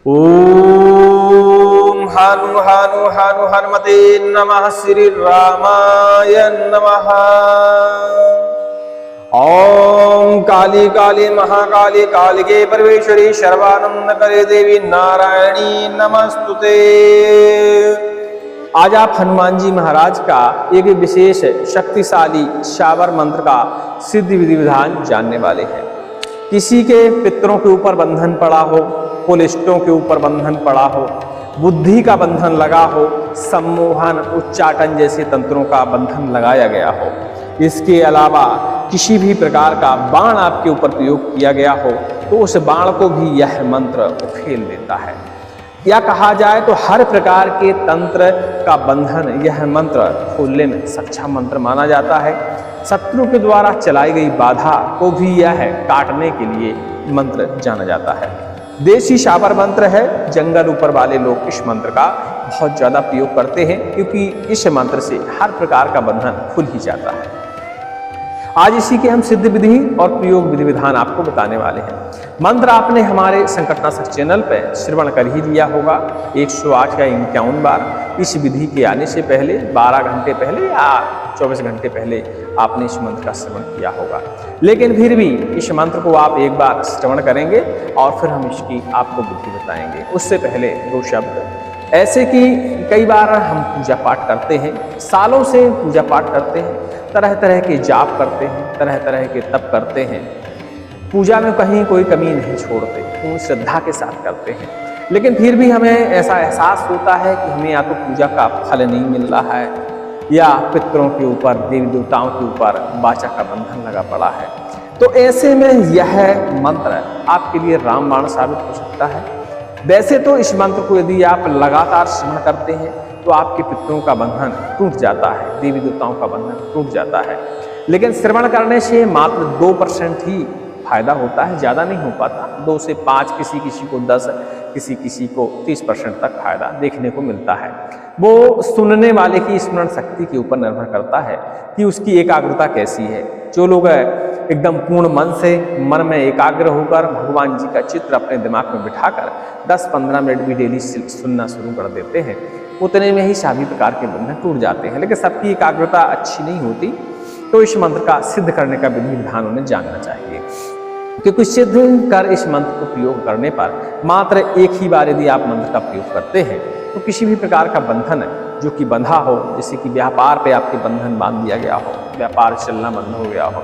ओम हनु हनु हनु हनुमते नमः श्री रामाय नमः। ओम काली काली महाकाली कालिके परमेश्वरी सर्वानंद करे देवी नारायणी नमस्तुते। आज आप हनुमान जी महाराज का एक विशेष शक्तिशाली शावर मंत्र का सिद्धि विधि विधान जानने वाले हैं। किसी के पितरों के ऊपर बंधन पड़ा हो, कुलिष्टों के ऊपर बंधन पड़ा हो, बुद्धि का बंधन लगा हो, सम्मोहन उच्चाटन जैसे तंत्रों का बंधन लगाया गया हो, इसके अलावा किसी भी प्रकार का बाण आपके ऊपर प्रयोग किया गया हो तो उस बाण को भी यह मंत्र उखेल देता है। या कहा जाए तो हर प्रकार के तंत्र का बंधन यह मंत्र खोलने में सक्षम मंत्र माना जाता है। शत्रु के द्वारा चलाई गई बाधा को भी यह काटने के लिए मंत्र जाना जाता है। देसी शावर मंत्र है। जंगल ऊपर वाले लोग इस मंत्र का बहुत ज्यादा प्रयोग करते हैं क्योंकि इस मंत्र से हर प्रकार का बंधन खुल ही जाता है। आज इसी के हम सिद्ध विधि और प्रयोग विधि विधान आपको बताने वाले हैं। मंत्र आपने हमारे संकटनाशक चैनल पर श्रवण कर ही लिया होगा 108 या 51 बार। इस विधि के आने से पहले 12 घंटे पहले या 24 घंटे पहले आपने इस मंत्र का श्रवण किया होगा, लेकिन फिर भी इस मंत्र को आप एक बार श्रवण करेंगे और फिर हम इसकी आपको बुद्धि बताएंगे। उससे पहले दो शब्द ऐसे कि कई बार हम पूजा पाठ करते हैं, सालों से पूजा पाठ करते हैं, तरह तरह के जाप करते हैं, तरह तरह के तप करते हैं, पूजा में कहीं कोई कमी नहीं छोड़ते, पूर्ण श्रद्धा के साथ करते हैं, लेकिन फिर भी हमें ऐसा एहसास होता है कि हमें या तो पूजा का फल नहीं मिल रहा है या पितरों के ऊपर देवी देवताओं के ऊपर वाचा का बंधन लगा पड़ा है। तो ऐसे में यह मंत्र आपके लिए रामबाण साबित हो सकता है। वैसे तो इस मंत्र को यदि आप लगातार श्रवण करते हैं तो आपके पितरों का बंधन टूट जाता है, देवी देवताओं का बंधन टूट जाता है, लेकिन श्रवण करने से मात्र 2% ही फायदा होता है, ज़्यादा नहीं हो पाता। 2 से 5, किसी किसी को 10, किसी किसी को 30% तक फायदा देखने को मिलता है। वो सुनने वाले की स्मरण शक्ति के ऊपर निर्भर करता है कि उसकी एकाग्रता कैसी है। जो लोग एकदम पूर्ण मन से मन में एकाग्र होकर भगवान जी का चित्र अपने दिमाग में बिठाकर 10-15 मिनट भी डेली सुनना शुरू कर देते हैं, उतने में ही सभी प्रकार के बंधन टूट जाते हैं। लेकिन सबकी एकाग्रता अच्छी नहीं होती, तो इस मंत्र का सिद्ध करने का विधि विधान उन्हें जानना चाहिए, क्योंकि सिद्ध कर इस मंत्र को प्रयोग करने पर मात्र एक ही बार यदि आप मंत्र का प्रयोग करते हैं तो किसी भी प्रकार का बंधन जो कि बंधा हो, जैसे कि व्यापार पे आपके बंधन बांध दिया गया हो, व्यापार चलना बंद हो गया हो,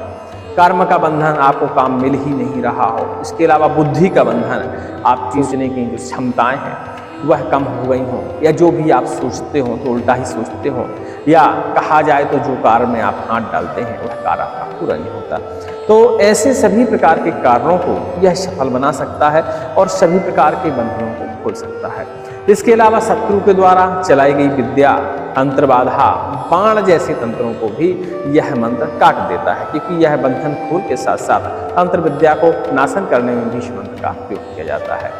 कर्म का बंधन आपको काम मिल ही नहीं रहा हो, इसके अलावा बुद्धि का बंधन आपकी सोचने की जो क्षमताएं हैं वह कम हो गई हों, या जो भी आप सोचते हो तो उल्टा ही सोचते हो, या कहा जाए तो जो कार्य में आप हाथ डालते हैं वह कार्य आपका पूरा नहीं होता, तो ऐसे सभी प्रकार के कारणों को यह सफल बना सकता है और सभी प्रकार के बंधनों को खोल सकता है। इसके अलावा शत्रु के द्वारा चलाई गई विद्या, तंत्र बाधा, बाण जैसे तंत्रों को भी यह मंत्र काट देता है, क्योंकि यह बंधन खोल के साथ साथ तंत्र विद्या को नाशन करने में भी इस मंत्र का प्रयोग किया जाता है।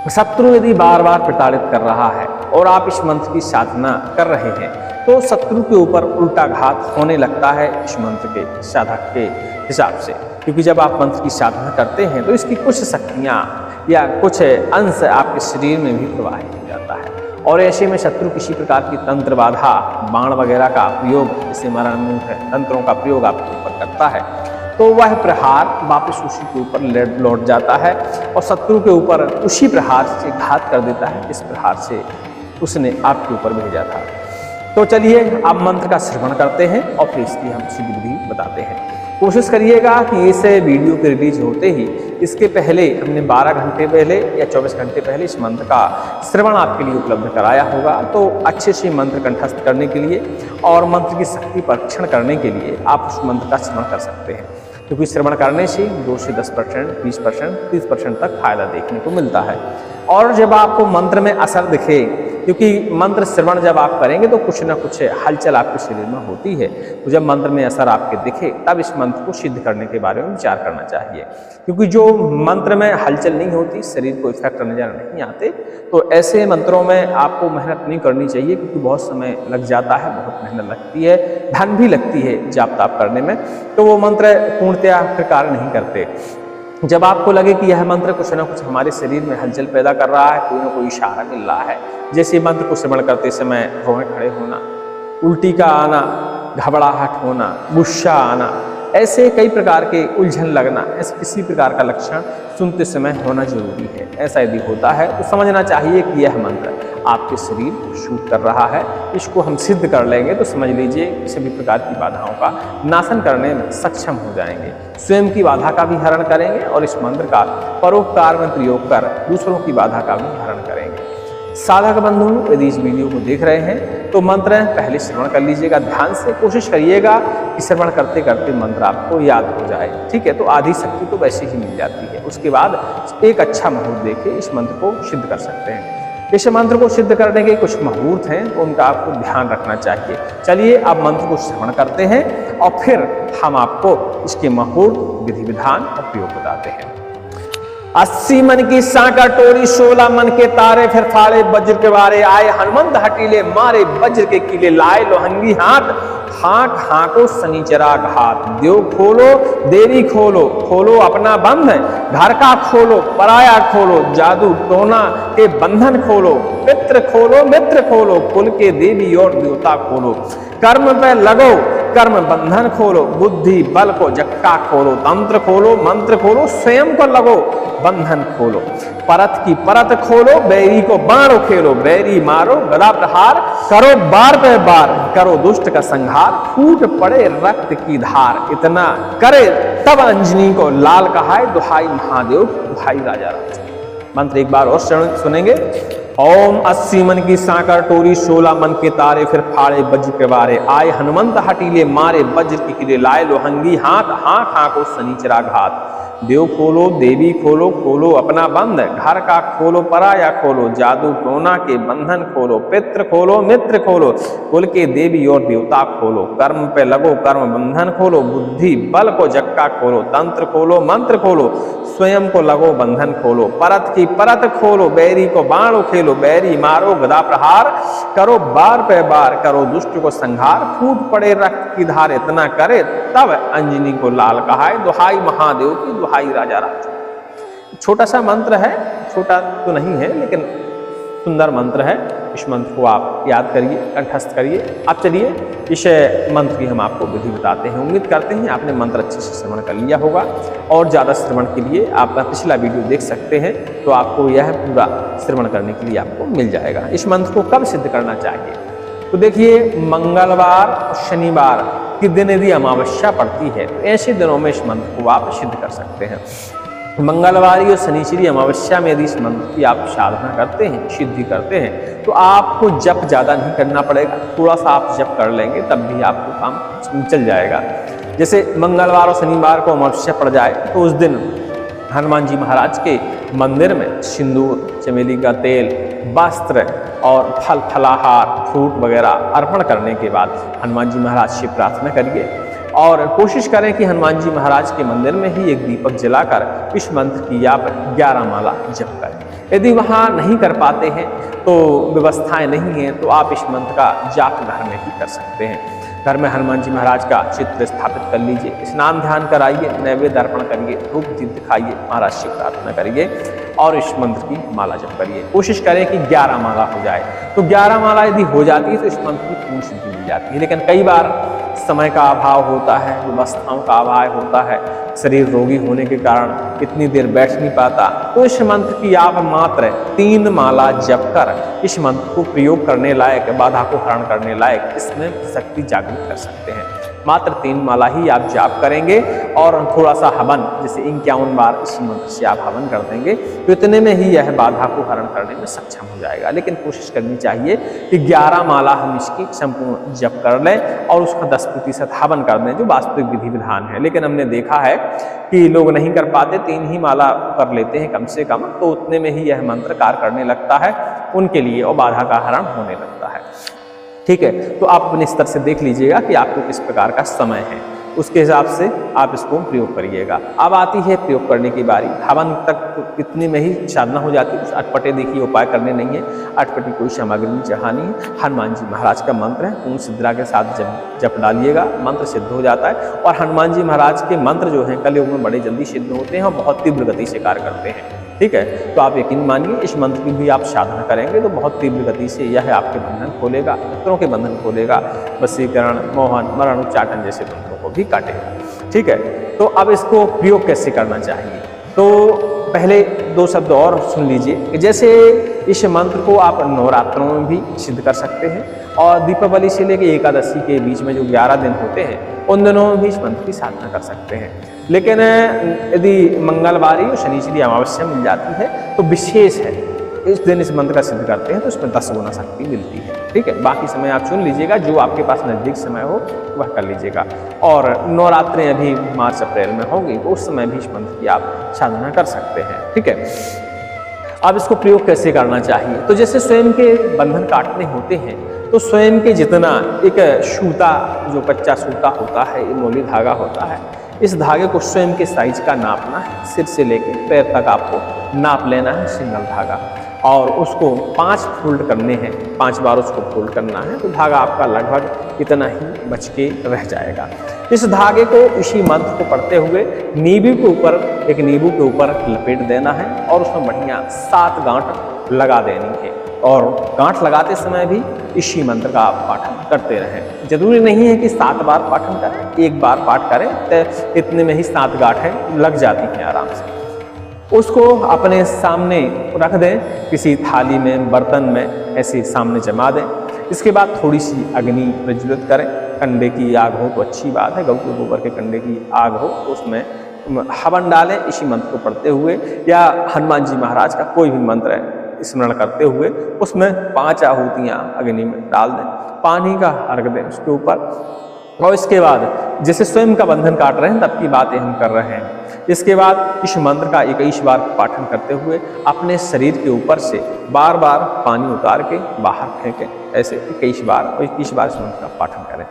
शत्रु यदि बार बार प्रताड़ित कर रहा है और आप इस मंत्र की साधना कर रहे हैं तो शत्रु के ऊपर उल्टा घात होने लगता है इस मंत्र के साधक के हिसाब से, क्योंकि जब आप मंत्र की साधना करते हैं तो इसकी कुछ शक्तियाँ या कुछ अंश आपके शरीर में भी प्रवाहित हो जाता है, और ऐसे में शत्रु किसी प्रकार की तंत्र बाधा, बाण वगैरह का प्रयोग, जैसे मरणमुख तंत्रों का प्रयोग आपके ऊपर करता है, तो वह प्रहार वापस उसी के ऊपर लौट जाता है और शत्रु के ऊपर उसी प्रहार से घात कर देता है जिस प्रहार से उसने आपके ऊपर भेजा था। तो चलिए अब मंत्र का श्रवण करते हैं और फिर इसकी हम सिद्ध विधि बताते हैं। कोशिश करिएगा कि इस वीडियो के रिलीज होते ही इसके पहले हमने 12 घंटे पहले या 24 घंटे पहले इस मंत्र का श्रवण आपके लिए उपलब्ध कराया होगा, तो अच्छे से मंत्र कंठस्थ करने के लिए और मंत्र की शक्ति परीक्षण करने के लिए आप उस मंत्र का श्रवण कर सकते हैं, क्योंकि श्रवण करने से 2 से 10%, 20%, 30% तक फायदा देखने को मिलता है। और जब आपको मंत्र में असर दिखे, क्योंकि मंत्र श्रवण जब आप करेंगे तो कुछ ना कुछ हलचल आपके शरीर में होती है, तो जब मंत्र में असर आपके दिखे तब इस मंत्र को सिद्ध करने के बारे में विचार करना चाहिए, क्योंकि जो मंत्र में हलचल नहीं होती, शरीर को इफेक्ट नजर नहीं आते, तो ऐसे मंत्रों में आपको मेहनत नहीं करनी चाहिए, क्योंकि बहुत समय लग जाता है, बहुत मेहनत लगती है, धन भी लगती है जाप ताप करने में, तो वो मंत्र पूर्णतया कार्य नहीं करते। जब आपको लगे कि यह मंत्र कुछ ना कुछ हमारे शरीर में हलचल पैदा कर रहा है, कोई ना कोई इशारा मिल रहा है, जैसे मंत्र को श्रवण करते समय रोने खड़े होना, उल्टी का आना, घबराहट होना, गुस्सा आना, ऐसे कई प्रकार के उलझन लगना, ऐसे किसी प्रकार का लक्षण सुनते समय होना जरूरी है। ऐसा यदि होता है तो समझना चाहिए कि यह मंत्र आपके शरीर को शूट कर रहा है। इसको हम सिद्ध कर लेंगे तो समझ लीजिए किसी भी प्रकार की बाधाओं का नाशन करने में सक्षम हो जाएंगे, स्वयं की बाधा का भी हरण करेंगे और इस मंत्र का परोपकार में प्रयोग कर दूसरों की बाधा का भी हरण करेंगे। साधक बंधु यदि इस वीडियो को देख रहे हैं तो मंत्र पहले श्रवण कर लीजिएगा, ध्यान से कोशिश करिएगा कि श्रवण करते करते मंत्र आपको याद हो जाए। ठीक है, तो आधी शक्ति तो वैसे ही मिल जाती है। उसके बाद एक अच्छा मुहूर्त देके इस मंत्र को सिद्ध कर सकते हैं। इस मंत्र को सिद्ध करने के कुछ मुहूर्त हैं, तो उनका आपको ध्यान रखना चाहिए। चलिए अब मंत्र को श्रवण करते हैं और फिर हम आपको इसके मुहूर्त, विधि विधान और प्रयोग बताते हैं। 80 मन की सांकर टोरी, 16 मन के तारे, फिर फाड़े वज्र के बारे, आए हनुमंत हटीले, मारे वज्र के कीले, लाए लोहंगी हाथ, हाँक हाँको शनिचरा घात, देव खोलो देवी खोलो, खोलो अपना बंध, घर का खोलो पराया खोलो, जादू टोना के बंधन खोलो, पित्र खोलो मित्र खोलो, कुल के देवी और देवता खोलो, कर्म पे लगो कर्म बंधन खोलो, बुद्धि बल को जक्का खोलो, तंत्र खोलो मंत्र खोलो, स्वयं को लगो बंधन खोलो, परत की परत खोलो, बैरी को बाण खेलो, बैरी मारो गदा प्रहार, करो बार पे बार, करो दुष्ट का संहार, फूट पड़े रक्त की धार, इतना करे तब अंजनी को लाल कहाय, दुहाई महादेव दुहाई राजा राज। मंत्र एक बार और सुनेंगे। ओम 80 मन की सांकर टोरी, 16 मन के तारे, फिर फाड़े वज्र के बारे, आए हनुमंत हटीले, मारे वज्र की किले, लाए लोहंगी हाथ, हाँक हाँको शनिचरा घात, देव खोलो देवी खोलो, खोलो अपना बंध, घर का खोलो पराया खोलो, जादू टोना के बंधन खोलो, पित्र खोलो मित्र खोलो, कुल के देवी और देवता खोलो, कर्म पे लगो कर्म बंधन खोलो, बुद्धि बल को जक्का खोलो, तंत्र खोलो मंत्र खोलो, स्वयं को लगो बंधन खोलो, परत की परत खोलो, बैरी को बाण खेलो, बैरी मारो गदा प्रहार, करो बार पे बार, करो दुष्ट को संहार, फूट पड़े रक्त की धार, इतना करे तब अंजनी को लाल कहाय, दुहाई महादेव की दुहाई राजा राज। छोटा सा मंत्र है, छोटा तो नहीं है लेकिन सुंदर मंत्र है। इस मंत्र को आप याद करिए, कंठस्थ करिए। अब चलिए इस मंत्र की हम आपको विधि बताते हैं। उम्मीद करते हैं आपने मंत्र अच्छे से श्रवण कर लिया होगा और ज़्यादा श्रवण के लिए आप पिछला वीडियो देख सकते हैं, तो आपको यह पूरा श्रवण करने के लिए आपको मिल जाएगा। इस मंत्र को कब सिद्ध करना चाहिए, तो देखिए मंगलवार और शनिवार के दिन यदि अमावस्या पड़ती है तो ऐसे दिनों में इस मंत्र को आप सिद्ध कर सकते हैं। मंगलवार और शनिचरी अमावस्या में यदि इस मंत्र की आप साधना करते हैं, सिद्धि करते हैं, तो आपको जप ज़्यादा नहीं करना पड़ेगा, थोड़ा सा आप जप कर लेंगे तब भी आपको काम चल जाएगा। जैसे मंगलवार और शनिवार को अमावस्या पड़ जाए तो उस दिन हनुमान जी महाराज के मंदिर में सिंदूर, चमेली का तेल, वस्त्र और फल फलाहार, फ्रूट वगैरह अर्पण करने के बाद हनुमान जी महाराज से प्रार्थना करिए और कोशिश करें कि हनुमान जी महाराज के मंदिर में ही एक दीपक जलाकर इस मंत्र की आप 11 माला जप करें। यदि वहाँ नहीं कर पाते हैं तो व्यवस्थाएं नहीं हैं तो आप इस मंत्र का जाप घर में ही कर सकते हैं। घर में हनुमान जी महाराज का चित्र स्थापित कर लीजिए, स्नान ध्यान कराइए, नैवेद्य अर्पण करिए, धूप दीप दिखाइए, महाराज से प्रार्थना करिए और इस मंत्र की माला जप करिए। कोशिश करें कि 11 माला हो जाए। तो 11 माला यदि हो जाती है तो इस मंत्र की पूर्ण सिद्धि मिल जाती है। लेकिन कई बार समय का अभाव होता है, व्यवस्थाओं का अभाव होता है, शरीर रोगी होने के कारण इतनी देर बैठ नहीं पाता, तो इस मंत्र की आप मात्र 3 माला जप कर इस मंत्र को प्रयोग करने लायक, बाधा को हरण करने लायक इसमें शक्ति जागृत कर सकते हैं। मात्र 3 माला ही आप जाप करेंगे और थोड़ा सा हवन, जैसे 51 बार इसी मंत्र से आप हवन कर देंगे तो इतने में ही यह बाधा को हरण करने में सक्षम हो जाएगा। लेकिन कोशिश करनी चाहिए कि 11 माला हम इसकी संपूर्ण जप कर लें और उसका 10% हवन कर दें, जो वास्तविक विधि विधान है। लेकिन हमने देखा है कि लोग नहीं कर पाते, 3 ही माला कर लेते हैं कम से कम, तो उतने में ही यह मंत्र कार्य करने लगता है उनके लिए और बाधा का हरण होने लगता है। ठीक है, तो आप अपने स्तर से देख लीजिएगा कि आपको किस प्रकार का समय है। उसके हिसाब से आप इसको प्रयोग करिएगा। अब आती है प्रयोग करने की बारी। हवन तक इतने में ही साधना हो जाती है। अटपटे देखिए उपाय करने नहीं है, अटपटी कोई सामग्री नहीं चढ़ानी है। हनुमान जी महाराज का मंत्र है, उन सिद्धरा के साथ जप डालिएगा, मंत्र सिद्ध हो जाता है। और हनुमान जी महाराज के मंत्र जो हैं कलयुग में बड़े जल्दी सिद्ध होते हैं और बहुत तीव्र गति से कार्य करते हैं। ठीक है, तो आप यकीन मानिए इस मंत्र की भी आप साधना करेंगे तो बहुत तीव्र गति से यह आपके बंधन खोलेगा, मित्रों के बंधन खोलेगा, वशीकरण, मोहन, मरण, उच्चाटन जैसे बंधनों को भी काटेगा। ठीक है, तो अब इसको प्रयोग कैसे करना चाहिए, तो पहले दो शब्द और सुन लीजिए कि जैसे इस मंत्र को आप नवरात्रों में भी सिद्ध कर सकते हैं और दीपावली से लेकर एकादशी के बीच में जो 11 दिन होते हैं उन दिनों में भी इस मंत्र की साधना कर सकते हैं। लेकिन यदि मंगलवार या शनिचरी अमावस्या मिल जाती है तो विशेष है, इस दिन इस मंत्र का सिद्ध करते हैं तो इसमें 10 गुना शक्ति मिलती है। ठीक है, बाकी समय आप चुन लीजिएगा, जो आपके पास नज़दीक समय हो वह कर लीजिएगा। और नवरात्रें अभी मार्च अप्रैल में होंगी तो उस समय भी इस मंत्र की आप साधना कर सकते हैं। ठीक है, अब इसको प्रयोग कैसे करना चाहिए, तो जैसे स्वयं के बंधन काटने होते हैं तो स्वयं के जितना एक सूता, जो कच्चा सूता होता है, मोली धागा होता है, इस धागे को स्वयं के साइज का नापना है। सिर से लेकर पैर तक आपको नाप लेना है सिंगल धागा, और उसको 5 फोल्ड करने हैं, 5 बार उसको फोल्ड करना है तो धागा आपका लगभग इतना ही बच के रह जाएगा। इस धागे को इसी मंत्र को पढ़ते हुए नींबू के ऊपर, एक नींबू के ऊपर लपेट देना है और उसमें बढ़िया 7 गांठ लगा देनी है। और गांठ लगाते समय भी इसी मंत्र का आप पाठन करते रहें। जरूरी नहीं है कि 7 बार पाठन करें, 1 बार पाठ करें तो इतने में ही 7 गांठें लग जाती हैं आराम से। उसको अपने सामने रख दें, किसी थाली में, बर्तन में ऐसे सामने जमा दें। इसके बाद थोड़ी सी अग्नि प्रज्वलित करें, कंडे की आग हो तो अच्छी बात है, गऊ के गोबर के कंडे की आग हो तो उसमें हवन डालें इसी मंत्र को पढ़ते हुए, या हनुमान जी महाराज का कोई भी मंत्र है स्मरण करते हुए उसमें 5 आहुतियाँ अग्नि में डाल दें, पानी का अर्घ दें उसके ऊपर। और इसके बाद जैसे स्वयं का बंधन काट रहे हैं तब की बातें हम कर रहे हैं। इसके बाद इस मंत्र का 21 बार पाठन करते हुए अपने शरीर के ऊपर से बार बार पानी उतार के बाहर फेंकें, ऐसे 21 बार और 21 बार इस मंत्र का पाठन करें।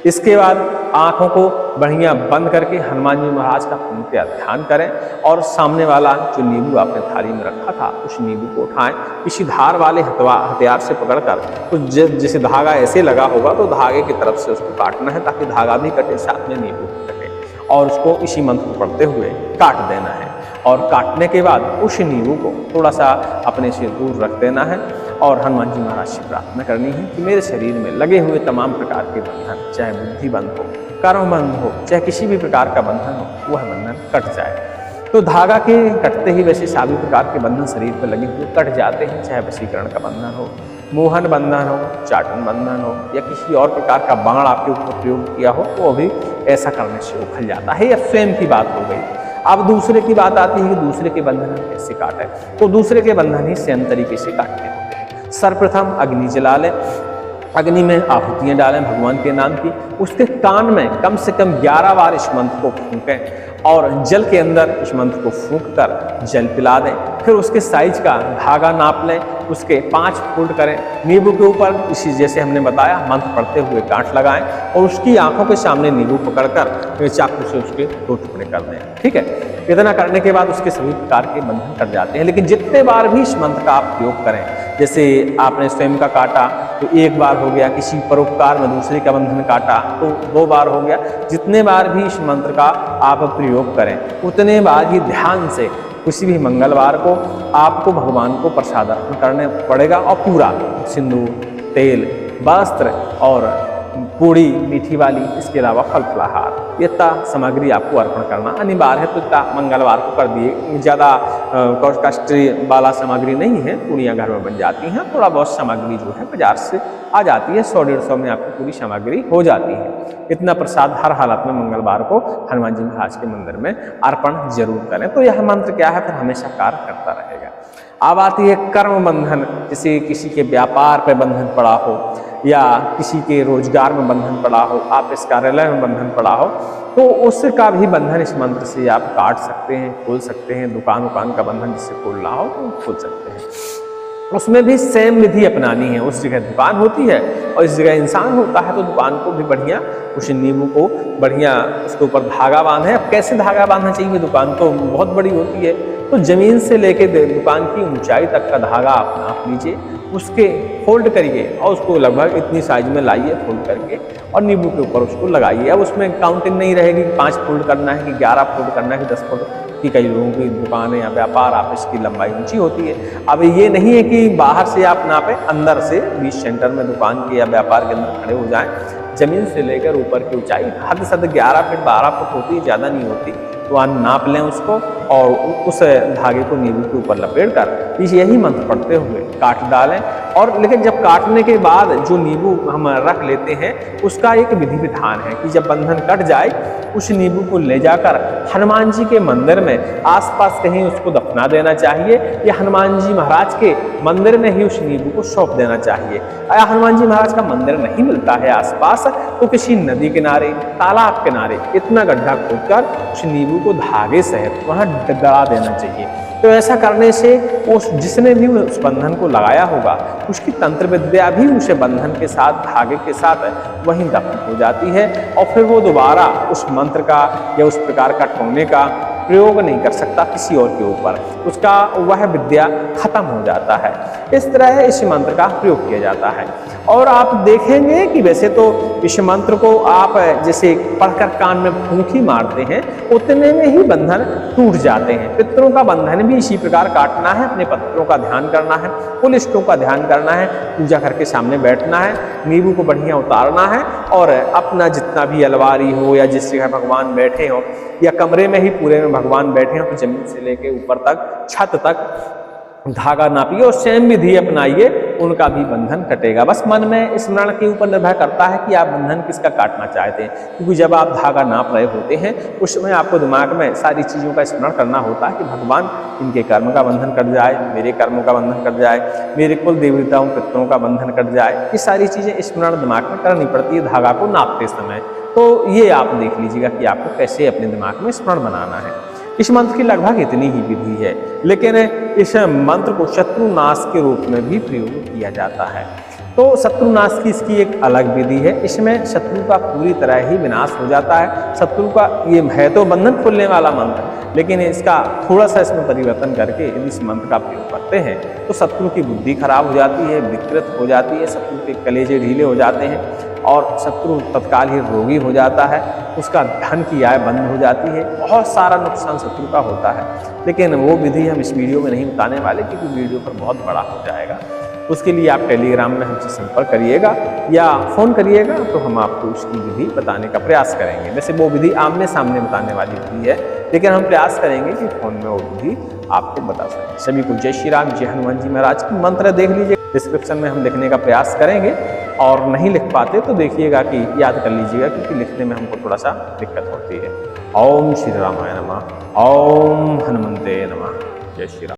इसके बाद आँखों को बढ़िया बंद करके हनुमान जी महाराज का पूर्ण ध्यान करें और सामने वाला जो नींबू आपने थाली में रखा था उस नींबू को उठाएं, किसी धार वाले हथियार से पकड़कर, तो जैसे धागा ऐसे लगा होगा तो धागे की तरफ से उसको काटना है ताकि धागा भी कटे, साथ में नींबू भी कटे, और उसको इसी मंत्र को पढ़ते हुए काट देना है। और काटने के बाद उस नींबू को थोड़ा सा अपने से दूर रख देना है और हनुमान जी महाराज से प्रार्थना करनी है कि मेरे शरीर में लगे हुए तमाम प्रकार के बंधन, चाहे बुद्धि बंध हो, कर्म बंध हो, चाहे किसी भी प्रकार का बंधन हो, वह बंधन कट जाए। तो धागा के कटते ही वैसे सभी प्रकार के बंधन शरीर पर लगे हुए कट जाते हैं, चाहे वशीकरण का बंधन हो, मोहन बंधन हो, चाटन बंधन हो, या किसी और प्रकार का बाण आपके ऊपर प्रयोग किया हो तो वो भी ऐसा करने से उखल जाता है। यह स्वयं की बात हो गई। अब दूसरे की बात आती है कि दूसरे के बंधन हम कैसे काटें, तो दूसरे के बंधन ही सेम तरीके से काटने होते हैं। सर्वप्रथम अग्नि जला लें, अग्नि में आहुतियाँ डालें भगवान के नाम की, उसके कान में कम से कम 11 बार इस मंत्र को फूंकें और जल के अंदर इस मंत्र को फूंक कर जल पिला दें। फिर उसके साइज का धागा नाप लें, उसके 5 फोल्ड करें, नींबू के ऊपर इसी जैसे हमने बताया मंत्र पढ़ते हुए गांठ लगाएं और उसकी आंखों के सामने नींबू पकड़कर चाकू से उसके 2 टुकड़े कर दें। ठीक है, इतना करने के बाद उसके सभी प्रकार के बंधन कट जाते हैं। लेकिन जितने बार भी इस मंत्र का आप प्रयोग करें, जैसे आपने स्वयं का काटा तो 1 बार हो गया, किसी परोपकार में दूसरे का बंधन काटा तो 2 बार हो गया, जितने बार भी इस मंत्र का आप प्रयोग करें उतने बार ही ध्यान से किसी भी मंगलवार को आपको भगवान को प्रसाद अर्पण करने पड़ेगा और पूरा सिंदूर, तेल, वस्त्र और पूड़ी मीठी वाली, इसके अलावा फल फलाहार, ये सामग्री आपको अर्पण करना अनिवार्य है। तो मंगलवार को कर दिए, ज़्यादा कष्टी वाला सामग्री नहीं है, पूड़ियाँ घर में बन जाती हैं, थोड़ा बहुत सामग्री जो है बाजार से आ जाती है, 100-150 में आपकी पूरी सामग्री हो जाती है। इतना प्रसाद हर हालत में मंगलवार को हनुमान जी महाराज के मंदिर में अर्पण जरूर करें। तो यह मंत्र क्या है, फिर हमेशा कार्य करता रहेगा। अब आती है कर्म बंधन, जैसे किसी के व्यापार पर बंधन पड़ा हो या किसी के रोजगार में बंधन पड़ा हो, आप इस कार्यालय में बंधन पड़ा हो, तो उसका भी बंधन इस मंत्र से आप काट सकते हैं, खोल सकते हैं। दुकान का बंधन जिससे खोलना हो तो खोल सकते हैं। उसमें भी सेम विधि अपनानी है। उस जगह दुकान होती है और इस जगह इंसान होता है, तो दुकान को भी बढ़िया, उस नींबू को बढ़िया उसके ऊपर धागा बांधे। अब कैसे धागा बांधना चाहिए, दुकान तो बहुत बड़ी होती है, तो जमीन से लेके दुकान की ऊंचाई तक का धागा आप नाप लीजिए, उसके फोल्ड करिए और उसको लगभग इतनी साइज में लाइए फोल्ड करके और नींबू के ऊपर उसको लगाइए। अब उसमें काउंटिंग नहीं रहेगी कि 5 फोल्ड करना है कि 11 फोल्ड करना है कि 10 फोल्ड की। कई लोगों की दुकानें या व्यापार ऑफिस की लंबाई ऊंची होती है। अब ये नहीं है कि बाहर से आप नापें, अंदर से बीच सेंटर में दुकान के या व्यापार के अंदर खड़े हो जाएं। जमीन से लेकर ऊपर की ऊंचाई हद से 11 फीट 12 फुट होती है, ज़्यादा नहीं होती। तो वहाँ नाप लें उसको और उस धागे को नींबू के ऊपर लपेट कर यही मंत्र पढ़ते हुए काट डालें। और लेकिन जब काटने के बाद जो नींबू हम रख लेते हैं, उसका एक विधि विधान है कि जब बंधन कट जाए, उस नींबू को ले जाकर हनुमान जी के मंदिर में आसपास कहीं उसको दफना देना चाहिए, या हनुमान जी महाराज के मंदिर में ही उस नींबू को सौंप देना चाहिए। या हनुमान जी महाराज का मंदिर नहीं मिलता है आसपास, तो किसी नदी किनारे, तालाब किनारे इतना गड्ढा खोदकर उस नींबू को धागे सहित वहां गड़ा देना चाहिए। तो ऐसा करने से उस जिसने भी उस बंधन को लगाया होगा, उसकी तंत्र विद्या भी उसे बंधन के साथ, धागे के साथ वहीं दफन हो जाती है और फिर वो दोबारा उस मंत्र का या उस प्रकार का टोने का प्रयोग नहीं कर सकता किसी और के ऊपर, उसका वह विद्या खत्म हो जाता है। इस तरह इस मंत्र का प्रयोग किया जाता है। और आप देखेंगे कि वैसे तो इस मंत्र को आप जैसे पढ़कर कान में फूंकी मारते हैं, उतने में ही बंधन टूट जाते हैं। पितरों का बंधन भी इसी प्रकार काटना है, अपने पत्रों का ध्यान करना है, कुलिष्टों का ध्यान करना है, पूजा करके सामने बैठना है, नींबू को बढ़िया उतारना है और अपना जितना भी अलमारी हो या जिस जगह भगवान बैठे हो या कमरे में ही पूरे में भगवान बैठे हो, तो जमीन से लेके ऊपर तक, छत तक धागा नापिए और सेम विधि अपनाइए, उनका भी बंधन कटेगा। बस मन में स्मरण के ऊपर निर्भर करता है कि आप बंधन किसका काटना चाहते हैं, क्योंकि जब आप धागा नाप रहे होते हैं उस समय आपको दिमाग में सारी चीज़ों का स्मरण करना होता है कि भगवान इनके कर्म का बंधन कट जाए, मेरे कर्मों का बंधन कट जाए, मेरे कुल देवताओं पितरों का बंधन कट जाए। ये सारी चीज़ें स्मरण दिमाग में करनी पड़ती है धागा को नापते समय। तो ये आप देख लीजिएगा कि आपको कैसे अपने दिमाग में स्मरण बनाना है। इस मंत्र की लगभग इतनी ही विधि है, लेकिन इस मंत्र को शत्रुनाश के रूप में भी प्रयोग किया जाता है। तो शत्रुनाश की इसकी एक अलग विधि है। इसमें शत्रु का पूरी तरह ही विनाश हो जाता है। शत्रु का ये है तो बंधन खोलने वाला मंत्र, लेकिन इसका थोड़ा सा इसमें परिवर्तन करके यदि इस मंत्र का प्रयोग करते हैं तो शत्रु की बुद्धि खराब हो जाती है, विकृत हो जाती है, शत्रु के कलेजे ढीले हो जाते हैं और शत्रु तत्काल ही रोगी हो जाता है, उसका धन की आय बंद हो जाती है, बहुत सारा नुकसान शत्रु का होता है। लेकिन वो विधि हम इस वीडियो में नहीं बताने वाले, क्योंकि वीडियो पर बहुत बड़ा हो जाएगा। उसके लिए आप टेलीग्राम में हमसे संपर्क करिएगा या फ़ोन करिएगा, तो हम आपको उसकी विधि बताने का प्रयास करेंगे। वैसे वो विधि आमने सामने बताने वाली विधि है, लेकिन हम प्रयास करेंगे कि फ़ोन में वो विधि आपको बता सकें। सभी को जय श्री राम, जय हनुमान जी महाराज की। मंत्र देख लीजिए, डिस्क्रिप्शन में हम लिखने का प्रयास करेंगे, और नहीं लिख पाते तो देखिएगा कि याद कर लीजिएगा, क्योंकि लिखने में हमको थोड़ा सा दिक्कत होती है। ओम श्री रामाय नमः, ओम हनुमंते नमः, जय श्री राम।